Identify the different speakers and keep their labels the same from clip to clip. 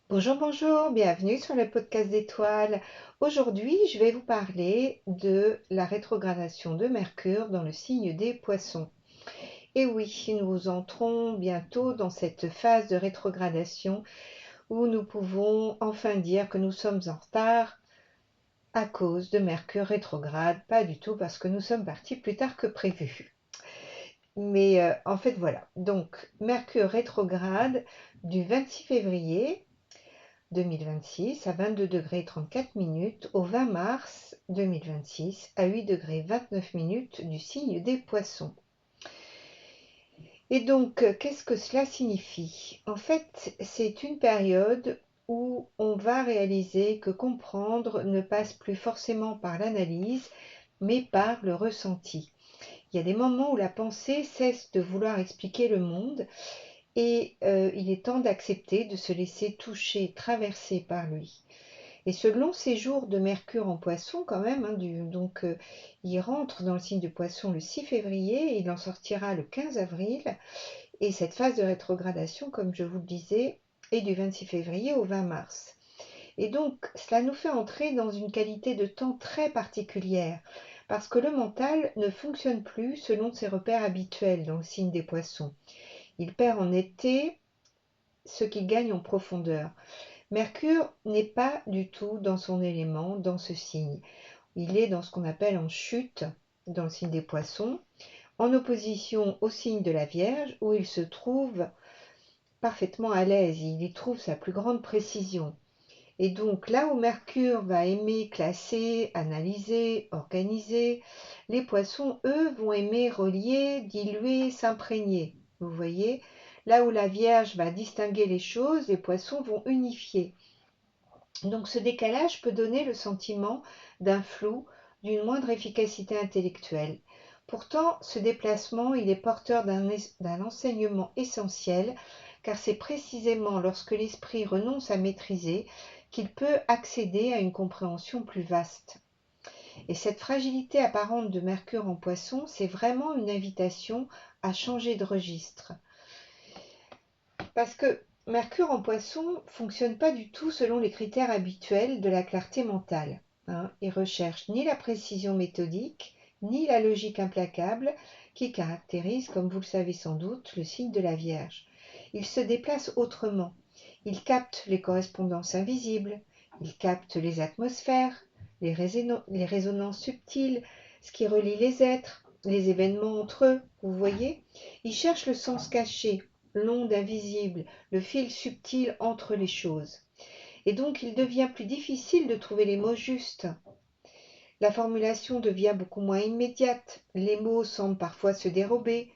Speaker 1: Bonjour, bonjour, bienvenue sur le podcast d'étoiles. Aujourd'hui, je vais vous parler de la rétrogradation de Mercure dans le signe des Poissons. Et oui, nous entrons bientôt dans cette phase de rétrogradation où nous pouvons enfin dire que nous sommes en retard à cause de Mercure rétrograde, pas du tout parce que nous sommes partis plus tard que prévu. Mais en fait, voilà. Donc, Mercure rétrograde du 26 février 2026 à 22 degrés 34 minutes au 20 mars 2026 à 8 degrés 29 minutes du signe des Poissons. Et donc, qu'est-ce que cela signifie? En fait, c'est une période où on va réaliser que comprendre ne passe plus forcément par l'analyse, mais par le ressenti. Il y a des moments où la pensée cesse de vouloir expliquer le monde et il est temps d'accepter de se laisser toucher, traverser par lui. Et ce long séjour de Mercure en Poisson, quand même, hein, il rentre dans le signe de Poisson le 6 février et il en sortira le 15 avril. Et cette phase de rétrogradation, comme je vous le disais, est du 26 février au 20 mars. Et donc, cela nous fait entrer dans une qualité de temps très particulière, parce que le mental ne fonctionne plus selon ses repères habituels dans le signe des Poissons. Il perd en netteté ce qu'il gagne en profondeur. Mercure n'est pas du tout dans son élément, dans ce signe. Il est dans ce qu'on appelle en chute, dans le signe des Poissons, en opposition au signe de la Vierge, où il se trouve parfaitement à l'aise, il y trouve sa plus grande précision. Et donc là où Mercure va aimer classer, analyser, organiser, les Poissons, eux, vont aimer relier, diluer, s'imprégner. Vous voyez, là où la Vierge va distinguer les choses, les Poissons vont unifier. Donc ce décalage peut donner le sentiment d'un flou, d'une moindre efficacité intellectuelle. Pourtant, ce déplacement, il est porteur d'un enseignement essentiel, car c'est précisément lorsque l'esprit renonce à maîtriser qu'il peut accéder à une compréhension plus vaste. Et cette fragilité apparente de Mercure en Poisson, c'est vraiment une invitation à changer de registre. Parce que Mercure en Poisson fonctionne pas du tout selon les critères habituels de la clarté mentale, hein. Il recherche ni la précision méthodique, ni la logique implacable qui caractérise, comme vous le savez sans doute, le signe de la Vierge. Il se déplace autrement. Il capte les correspondances invisibles, il capte les atmosphères, les résonances subtiles, ce qui relie les êtres, les événements entre eux, vous voyez. Il cherche le sens caché, l'onde invisible, le fil subtil entre les choses. Et donc il devient plus difficile de trouver les mots justes. La formulation devient beaucoup moins immédiate, les mots semblent parfois se dérober,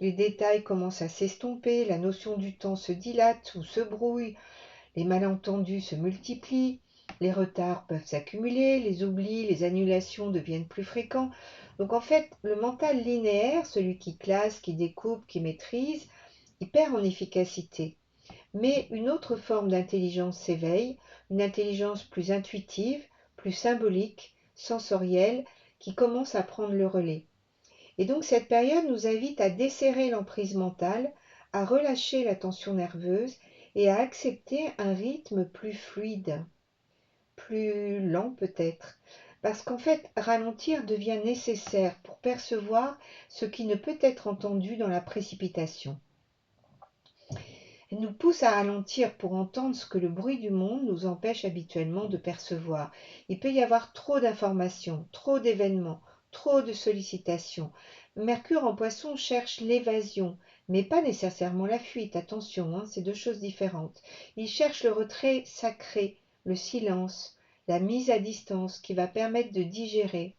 Speaker 1: les détails commencent à s'estomper, la notion du temps se dilate ou se brouille, les malentendus se multiplient, les retards peuvent s'accumuler, les oublis, les annulations deviennent plus fréquents. Donc en fait, le mental linéaire, celui qui classe, qui découpe, qui maîtrise, il perd en efficacité. Mais une autre forme d'intelligence s'éveille, une intelligence plus intuitive, plus symbolique, sensorielle, qui commence à prendre le relais. Et donc cette période nous invite à desserrer l'emprise mentale, à relâcher la tension nerveuse et à accepter un rythme plus fluide, plus lent peut-être. Parce qu'en fait, ralentir devient nécessaire pour percevoir ce qui ne peut être entendu dans la précipitation. Elle nous pousse à ralentir pour entendre ce que le bruit du monde nous empêche habituellement de percevoir. Il peut y avoir trop d'informations, trop d'événements, trop de sollicitations. Mercure en Poisson cherche l'évasion, mais pas nécessairement la fuite, attention, hein, c'est deux choses différentes. Il cherche le retrait sacré, le silence, la mise à distance qui va permettre de digérer.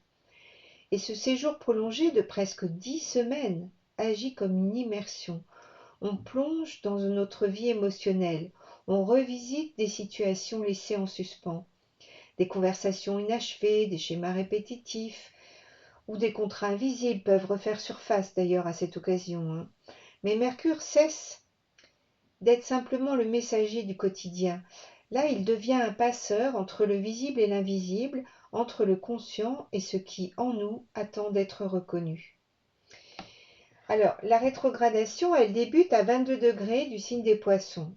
Speaker 1: Et ce séjour prolongé de presque 10 semaines agit comme une immersion. On plonge dans notre vie émotionnelle, on revisite des situations laissées en suspens, des conversations inachevées, des schémas répétitifs, ou des contrats invisibles peuvent refaire surface d'ailleurs à cette occasion, hein. Mais Mercure cesse d'être simplement le messager du quotidien. Là, il devient un passeur entre le visible et l'invisible, entre le conscient et ce qui, en nous, attend d'être reconnu. Alors, la rétrogradation, elle débute à 22 degrés du signe des Poissons.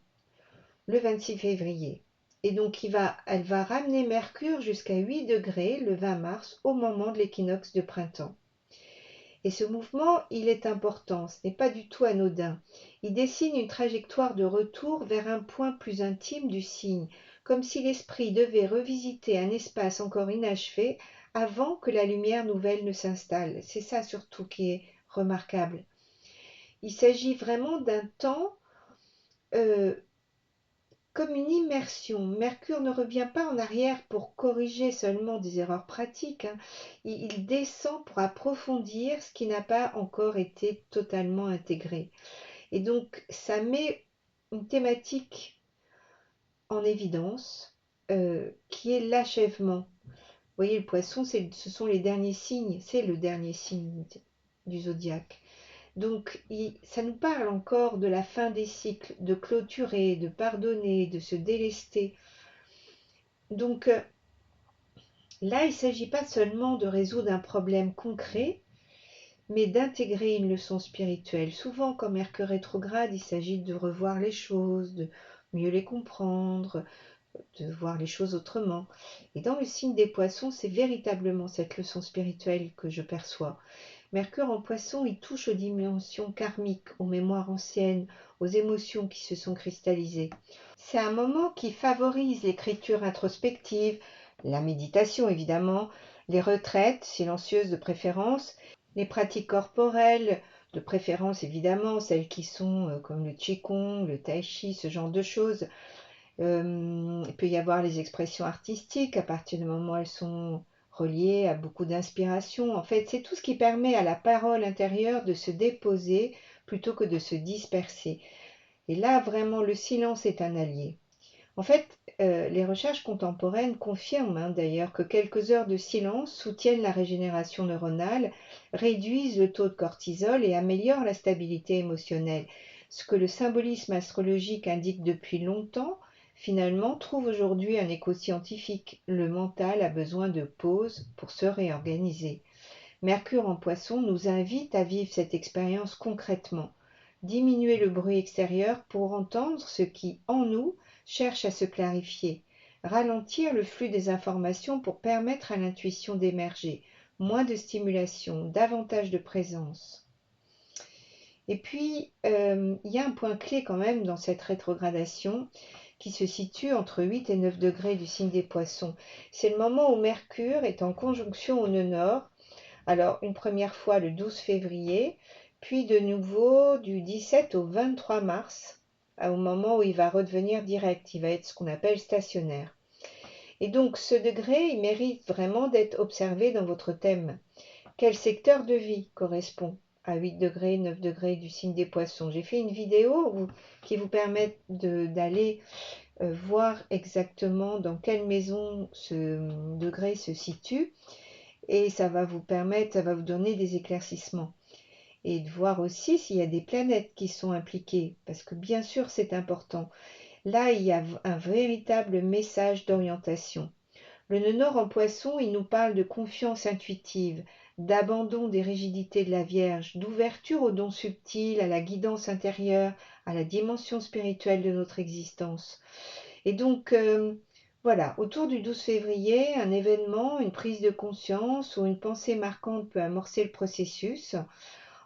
Speaker 1: le 26 février. Et donc elle va ramener Mercure jusqu'à 8 degrés le 20 mars au moment de l'équinoxe de printemps. Et ce mouvement, il est important, ce n'est pas du tout anodin. Il dessine une trajectoire de retour vers un point plus intime du signe, comme si l'esprit devait revisiter un espace encore inachevé avant que la lumière nouvelle ne s'installe. C'est ça surtout qui est remarquable. Il s'agit vraiment d'un temps euh, comme une immersion. Mercure ne revient pas en arrière pour corriger seulement des erreurs pratiques, hein. Il descend pour approfondir ce qui n'a pas encore été totalement intégré. Et donc, ça met une thématique en évidence qui est l'achèvement. Vous voyez, le poisson, ce sont les derniers signes, c'est le dernier signe du zodiaque. Donc, ça nous parle encore de la fin des cycles, de clôturer, de pardonner, de se délester. Donc là, il ne s'agit pas seulement de résoudre un problème concret, mais d'intégrer une leçon spirituelle. Souvent, comme Mercure rétrograde, il s'agit de revoir les choses, de mieux les comprendre, de voir les choses autrement. Et dans le signe des poissons, c'est véritablement cette leçon spirituelle que je perçois. Mercure en poisson, il touche aux dimensions karmiques, aux mémoires anciennes, aux émotions qui se sont cristallisées. C'est un moment qui favorise l'écriture introspective, la méditation évidemment, les retraites silencieuses de préférence, les pratiques corporelles de préférence évidemment, celles qui sont comme le qigong, le tai chi, ce genre de choses. Il peut y avoir les expressions artistiques à partir du moment où elles sont reliées à beaucoup d'inspiration. En fait, c'est tout ce qui permet à la parole intérieure de se déposer plutôt que de se disperser. Et là, vraiment, le silence est un allié. En fait, les recherches contemporaines confirment d'ailleurs que quelques heures de silence soutiennent la régénération neuronale, réduisent le taux de cortisol et améliorent la stabilité émotionnelle. Ce que le symbolisme astrologique indique depuis longtemps, finalement, trouve aujourd'hui un écho scientifique. Le mental a besoin de pause pour se réorganiser. Mercure en poisson nous invite à vivre cette expérience concrètement, diminuer le bruit extérieur pour entendre ce qui, en nous, cherche à se clarifier, ralentir le flux des informations pour permettre à l'intuition d'émerger, moins de stimulation, davantage de présence. Et puis, il y a un point clé quand même dans cette rétrogradation qui se situe entre 8 et 9 degrés du signe des poissons. C'est le moment où Mercure est en conjonction au nœud nord. Alors, une première fois le 12 février, puis de nouveau du 17 au 23 mars, au moment où il va redevenir direct, il va être ce qu'on appelle stationnaire. Et donc, ce degré, il mérite vraiment d'être observé dans votre thème. Quel secteur de vie correspond à 8 degrés, 9 degrés du signe des poissons? J'ai fait une vidéo qui vous permet d'aller voir exactement dans quelle maison ce degré se situe. Et ça va vous permettre, ça va vous donner des éclaircissements. Et de voir aussi s'il y a des planètes qui sont impliquées, parce que bien sûr c'est important. Là, il y a un véritable message d'orientation. Le nœud nord en poisson, il nous parle de confiance intuitive, d'abandon des rigidités de la Vierge, d'ouverture aux dons subtils, à la guidance intérieure, à la dimension spirituelle de notre existence. Et donc, voilà, autour du 12 février, un événement, une prise de conscience ou une pensée marquante peut amorcer le processus.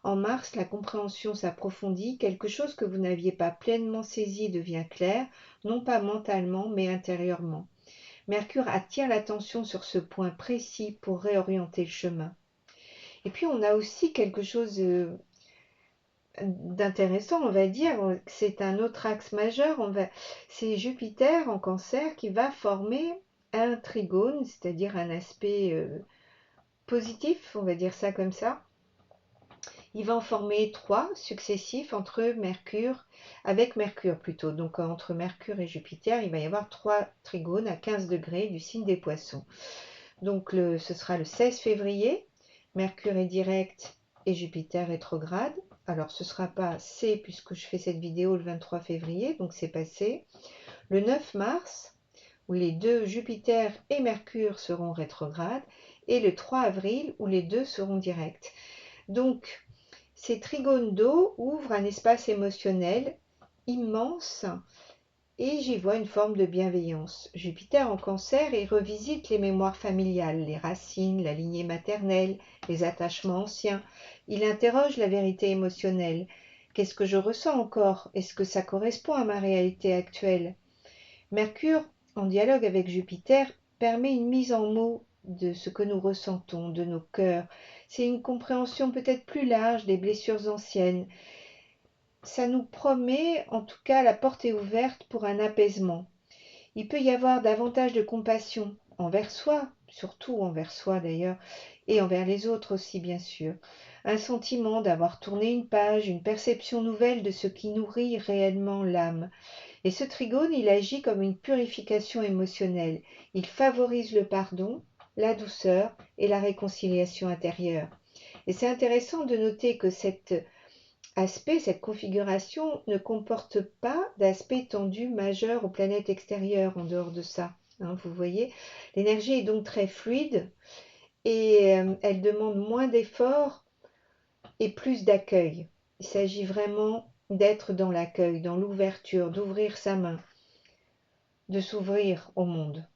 Speaker 1: En mars, la compréhension s'approfondit, quelque chose que vous n'aviez pas pleinement saisi devient clair, non pas mentalement, mais intérieurement. Mercure attire l'attention sur ce point précis pour réorienter le chemin. Et puis, on a aussi quelque chose d'intéressant, on va dire, c'est un autre axe majeur, c'est Jupiter en Cancer qui va former un trigone, c'est-à-dire un aspect positif, on va dire ça comme ça. Il va en former 3 successifs avec Mercure plutôt. Donc entre Mercure et Jupiter, il va y avoir 3 trigones à 15 degrés du signe des Poissons. Donc ce sera le 16 février, Mercure est direct et Jupiter rétrograde. Alors ce ne sera pas C puisque je fais cette vidéo le 23 février, donc c'est passé. Le 9 mars, où les deux Jupiter et Mercure seront rétrogrades, et le 3 avril, où les deux seront directs. Donc ces trigones d'eau ouvrent un espace émotionnel immense et j'y vois une forme de bienveillance. Jupiter en Cancer, il revisite les mémoires familiales, les racines, la lignée maternelle, les attachements anciens. Il interroge la vérité émotionnelle. Qu'est-ce que je ressens encore? Est-ce que ça correspond à ma réalité actuelle? Mercure, en dialogue avec Jupiter, permet une mise en mots de ce que nous ressentons, de nos cœurs. C'est une compréhension peut-être plus large des blessures anciennes. Ça nous promet, en tout cas, la porte est ouverte pour un apaisement. Il peut y avoir davantage de compassion envers soi, surtout envers soi d'ailleurs, et envers les autres aussi bien sûr. Un sentiment d'avoir tourné une page, une perception nouvelle de ce qui nourrit réellement l'âme. Et ce trigone, il agit comme une purification émotionnelle. Il favorise le pardon, la douceur et la réconciliation intérieure. Et c'est intéressant de noter que cet aspect, cette configuration ne comporte pas d'aspect tendu majeur aux planètes extérieures en dehors de ça. Hein, vous voyez, l'énergie est donc très fluide et elle demande moins d'efforts et plus d'accueil. Il s'agit vraiment d'être dans l'accueil, dans l'ouverture, d'ouvrir sa main, de s'ouvrir au monde.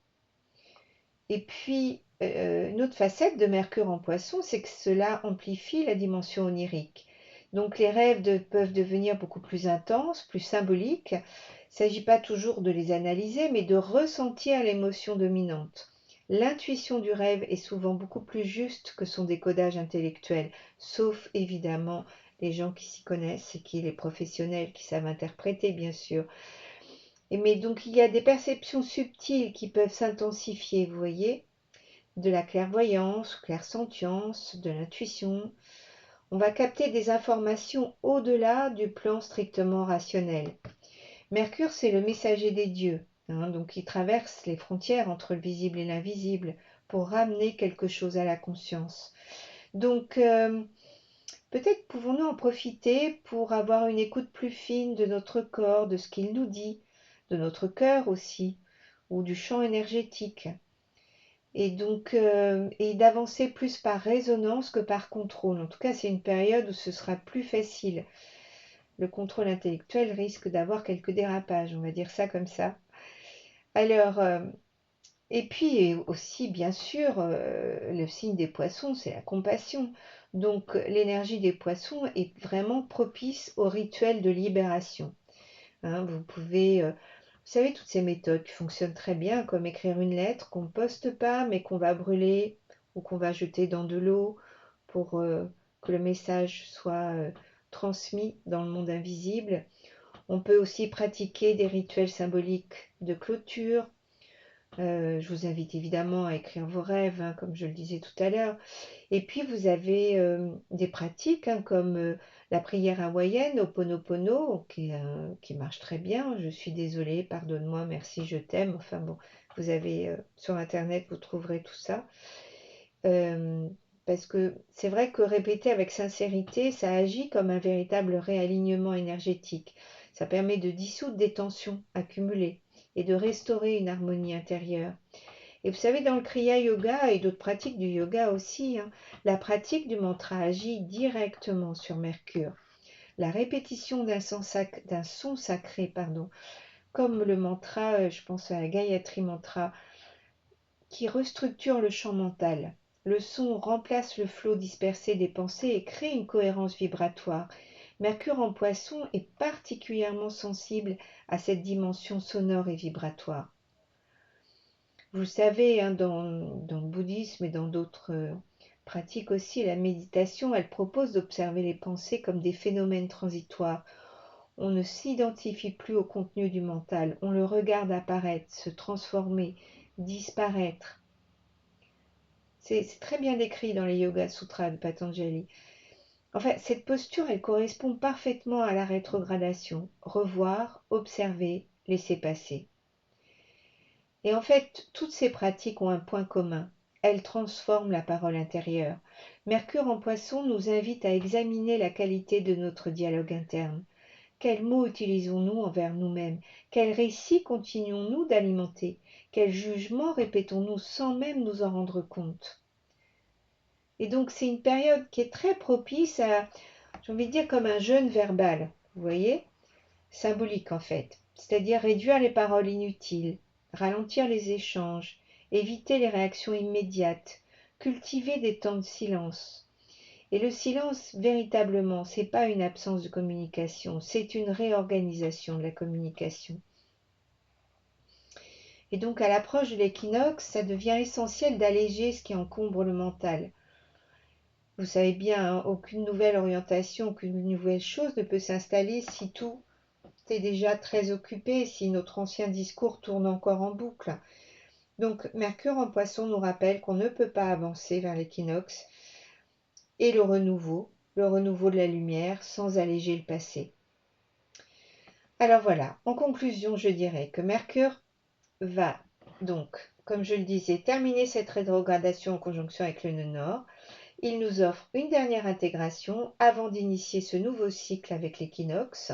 Speaker 1: Et puis, une autre facette de Mercure en Poisson, c'est que cela amplifie la dimension onirique. Donc les rêves peuvent devenir beaucoup plus intenses, plus symboliques. Il ne s'agit pas toujours de les analyser, mais de ressentir l'émotion dominante. L'intuition du rêve est souvent beaucoup plus juste que son décodage intellectuel, sauf évidemment les gens qui s'y connaissent et les professionnels qui savent interpréter, bien sûr. Mais donc il y a des perceptions subtiles qui peuvent s'intensifier, vous voyez, de la clairvoyance, clairsentience, de l'intuition. On va capter des informations au-delà du plan strictement rationnel. Mercure, c'est le messager des dieux, hein, donc il traverse les frontières entre le visible et l'invisible pour ramener quelque chose à la conscience. Donc, peut-être pouvons-nous en profiter pour avoir une écoute plus fine de notre corps, de ce qu'il nous dit, de notre cœur aussi, ou du champ énergétique. Et donc, et d'avancer plus par résonance que par contrôle. En tout cas, c'est une période où ce sera plus facile. Le contrôle intellectuel risque d'avoir quelques dérapages, on va dire ça comme ça. Alors, et puis aussi, bien sûr, le signe des poissons, c'est la compassion. Donc, l'énergie des poissons est vraiment propice au rituel de libération. Hein, vous pouvez, vous savez, toutes ces méthodes qui fonctionnent très bien, comme écrire une lettre qu'on ne poste pas, mais qu'on va brûler ou qu'on va jeter dans de l'eau pour que le message soit transmis dans le monde invisible. On peut aussi pratiquer des rituels symboliques de clôture. Je vous invite évidemment à écrire vos rêves, hein, comme je le disais tout à l'heure. Et puis vous avez des pratiques hein, comme la prière hawaïenne, Ho'oponopono, qui marche très bien. Je suis désolée, pardonne-moi, merci, je t'aime. Enfin bon, vous avez sur Internet, vous trouverez tout ça. Parce que c'est vrai que répéter avec sincérité, ça agit comme un véritable réalignement énergétique. Ça permet de dissoudre des tensions accumulées et de restaurer une harmonie intérieure. Et vous savez, dans le Kriya Yoga et d'autres pratiques du yoga aussi, hein, la pratique du mantra agit directement sur Mercure. La répétition d'un son sacré, comme le mantra, je pense à la Gayatri Mantra, qui restructure le champ mental. Le son remplace le flot dispersé des pensées et crée une cohérence vibratoire. Mercure en Poisson est particulièrement sensible à cette dimension sonore et vibratoire. Vous savez, hein, dans le bouddhisme et dans d'autres pratiques aussi, la méditation, elle propose d'observer les pensées comme des phénomènes transitoires. On ne s'identifie plus au contenu du mental, on le regarde apparaître, se transformer, disparaître. C'est très bien décrit dans les Yoga Sutras de Patanjali. Enfin, cette posture, elle correspond parfaitement à la rétrogradation. Revoir, observer, laisser passer. Et en fait, toutes ces pratiques ont un point commun. Elles transforment la parole intérieure. Mercure en Poisson nous invite à examiner la qualité de notre dialogue interne. Quels mots utilisons-nous envers nous-mêmes? Quels récits continuons-nous d'alimenter? Quels jugements répétons-nous sans même nous en rendre compte? Et donc, c'est une période qui est très propice à, j'ai envie de dire, comme un jeûne verbal, vous voyez? Symbolique en fait. c'est-à-dire réduire les paroles inutiles, ralentir les échanges, éviter les réactions immédiates, cultiver des temps de silence. Et le silence, véritablement, c'est pas une absence de communication, c'est une réorganisation de la communication. Et donc, à l'approche de l'équinoxe, ça devient essentiel d'alléger ce qui encombre le mental. Vous savez bien, hein, aucune nouvelle orientation, aucune nouvelle chose ne peut s'installer si tout est déjà très occupé, si notre ancien discours tourne encore en boucle. Donc, Mercure en Poisson nous rappelle qu'on ne peut pas avancer vers l'équinoxe et le renouveau de la lumière, sans alléger le passé. Alors voilà, en conclusion, je dirais que Mercure va donc, comme je le disais, terminer cette rétrogradation en conjonction avec le nœud nord. Il nous offre une dernière intégration avant d'initier ce nouveau cycle avec l'équinoxe.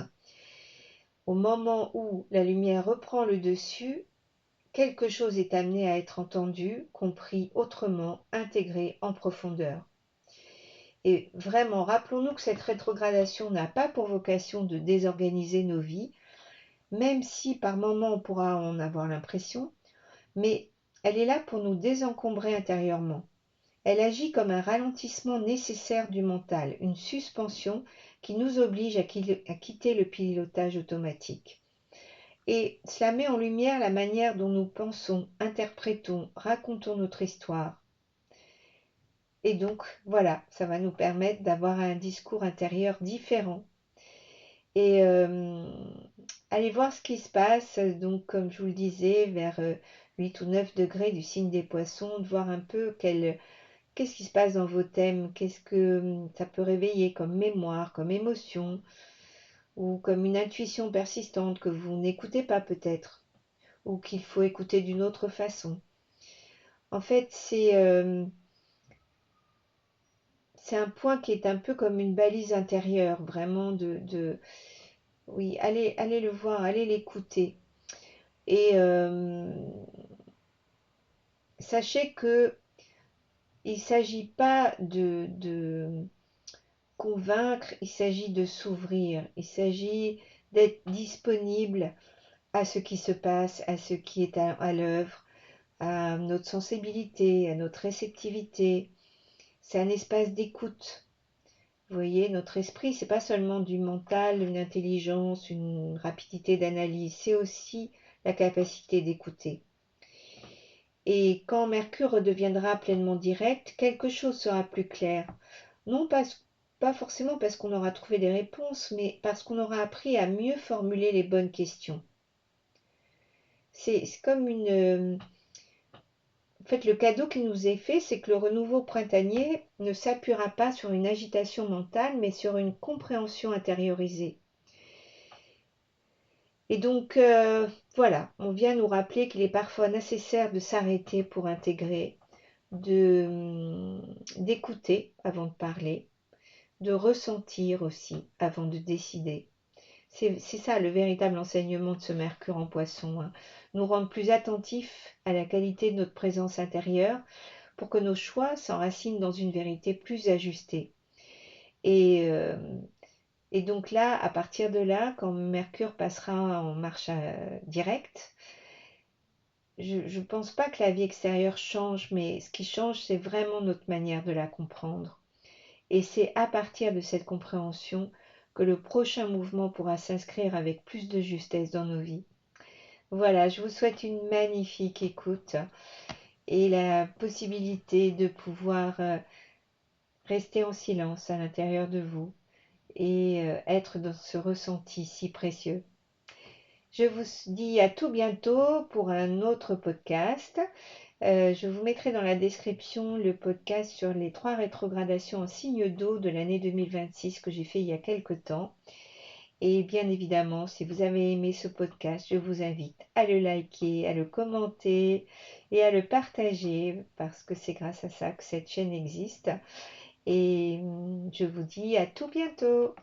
Speaker 1: Au moment où la lumière reprend le dessus, quelque chose est amené à être entendu, compris autrement, intégré en profondeur. Et vraiment, rappelons-nous que cette rétrogradation n'a pas pour vocation de désorganiser nos vies, même si par moments on pourra en avoir l'impression, mais elle est là pour nous désencombrer intérieurement. Elle agit comme un ralentissement nécessaire du mental, une suspension qui nous oblige à quitter le pilotage automatique. Et cela met en lumière la manière dont nous pensons, interprétons, racontons notre histoire. Et donc, voilà, ça va nous permettre d'avoir un discours intérieur différent. Et allez voir ce qui se passe, donc comme je vous le disais, vers 8 ou 9 degrés du signe des poissons, de voir un peu qu'est-ce qui se passe dans vos thèmes, qu'est-ce que ça peut réveiller comme mémoire, comme émotion, ou comme une intuition persistante que vous n'écoutez pas peut-être, ou qu'il faut écouter d'une autre façon. En fait, c'est un point qui est un peu comme une balise intérieure, vraiment oui, allez le voir, allez l'écouter. Et sachez que il ne s'agit pas de convaincre, il s'agit de s'ouvrir, il s'agit d'être disponible à ce qui se passe, à ce qui est à l'œuvre, à notre sensibilité, à notre réceptivité. C'est un espace d'écoute. Vous voyez, notre esprit, c'est pas seulement du mental, une intelligence, une rapidité d'analyse, c'est aussi la capacité d'écouter. Et quand Mercure redeviendra pleinement direct, quelque chose sera plus clair. Non pas forcément parce qu'on aura trouvé des réponses, mais parce qu'on aura appris à mieux formuler les bonnes questions. C'est comme En fait, le cadeau qui nous est fait, c'est que le renouveau printanier ne s'appuiera pas sur une agitation mentale, mais sur une compréhension intériorisée. Et donc, voilà, on vient nous rappeler qu'il est parfois nécessaire de s'arrêter pour intégrer, d'écouter avant de parler, de ressentir aussi avant de décider. C'est ça le véritable enseignement de ce Mercure en Poisson, hein. Nous rendre plus attentifs à la qualité de notre présence intérieure pour que nos choix s'enracinent dans une vérité plus ajustée. Et, euh, et donc là, à partir de là, quand Mercure passera en marche directe, je ne pense pas que la vie extérieure change, mais ce qui change, c'est vraiment notre manière de la comprendre. Et c'est à partir de cette compréhension que le prochain mouvement pourra s'inscrire avec plus de justesse dans nos vies. Voilà, je vous souhaite une magnifique écoute et la possibilité de pouvoir rester en silence à l'intérieur de vous et être dans ce ressenti si précieux. Je vous dis à tout bientôt pour un autre podcast. Je vous mettrai dans la description le podcast sur les 3 rétrogradations en signe d'eau de l'année 2026 que j'ai fait il y a quelque temps. Et bien évidemment, si vous avez aimé ce podcast, je vous invite à le liker, à le commenter et à le partager parce que c'est grâce à ça que cette chaîne existe. Et je vous dis à tout bientôt.